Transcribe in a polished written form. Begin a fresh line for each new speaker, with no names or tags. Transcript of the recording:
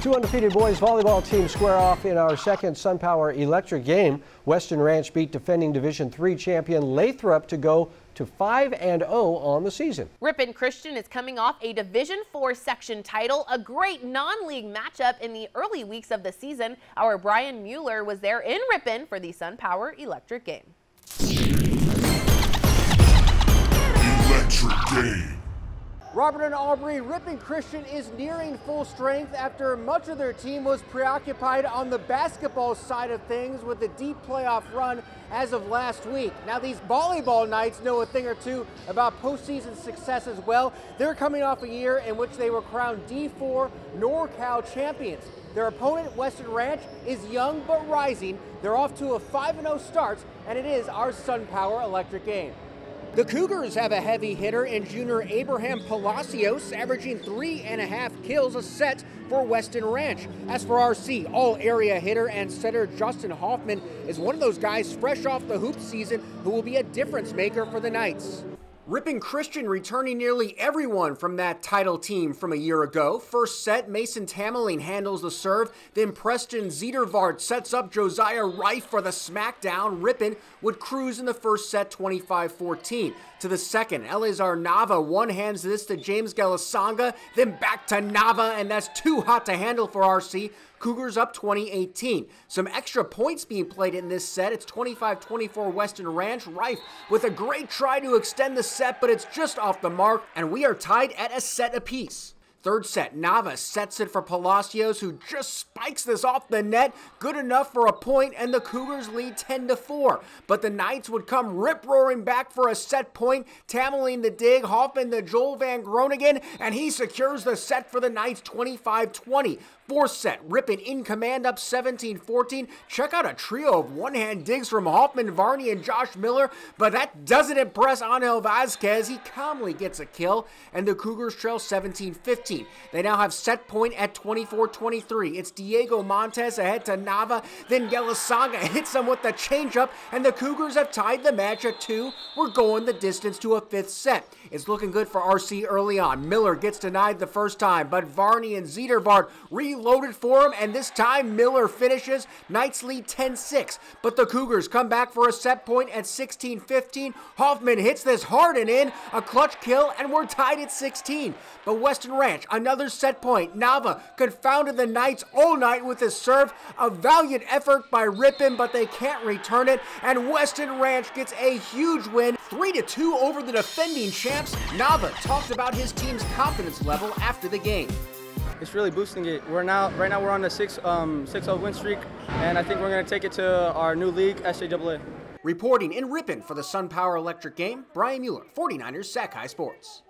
Two undefeated boys volleyball teams square off in our second SunPower Electric game. Weston Ranch beat defending Division III champion Lathrop to go to 5-0 on the season.
Ripon Christian is coming off a Division IV section title, a great non-league matchup in the early weeks of the season. Our Brian Mueller was there in Ripon for the SunPower Electric game.
Electric game.
Robert and Aubrey, Ripon Christian is nearing full strength after much of their team was preoccupied on the basketball side of things with a deep playoff run as of last week. Now these volleyball Knights know a thing or two about postseason success as well. They're coming off a year in which they were crowned D4 NorCal champions. Their opponent, Weston Ranch, is young but rising. They're off to a 5-0 start, and it is our SunPower Electric game. The Cougars have a heavy hitter in junior Abraham Palacios, averaging 3.5 kills a set for Weston Ranch. As for RC, all-area hitter and setter Justin Hoffman is one of those guys fresh off the hoop season who will be a difference maker for the Knights. Ripon Christian returning nearly everyone from that title team from a year ago. First set, Mason TAMELING handles the serve, then PRESTON ZUIDERVAART sets up JOSIAH REIF for the SmackDown. Ripon would cruise in the first set 25-14. To the second, ELEAZAR NAVA one-hands this to James GELISANGA, then back to NAVA, and that's too hot to handle for RC. Cougars up 20-18. Some extra points being played in this set. It's 25-24 Weston Ranch. REIF with a great try to extend the set, but it's just off the mark, and we are tied at a set apiece. Third set, NAVA sets it for Palacios, who just spikes this off the net. Good enough for a point, and the Cougars lead 10-4. But the Knights would come rip-roaring back for a set point. TAMELING the dig, Hoffman the Joel Van Groningen, and he secures the set for the Knights 25-20. Fourth set, Ripon in command up 17-14. Check out a trio of one-hand digs from Hoffman, Varney, and Josh Miller, but that doesn't impress Angel Vasquez. He calmly gets a kill, and the Cougars trail 17-15. They now have set point at 24-23. It's Diego Montes ahead to NAVA, then GELISANGA hits them with the changeup, and the Cougars have tied the match at 2. We're going the distance to a fifth set. It's looking good for RC early on. Miller gets denied the first time, but Varney and ZEEDERVAART reloaded for him, and this time Miller finishes. Knights lead 10-6, but the Cougars come back for a set point at 16-15. Hoffman hits this hard and in, a clutch kill, and we're tied at 16. But Weston Ranch, another set point. NAVA confounded the Knights all night with his serve. A valiant effort by Ripon, but they can't return it, and Weston Ranch gets a huge win, 3-2 over the defending champs. NAVA talked about his team's confidence level after the game.
It's really boosting it. Right now we're on a 6-0 win streak, and I think we're going to take it to our new league, SJAA.
Reporting in Ripon for the SunPower Electric game, Brian Mueller, 49ers Sakai Sports.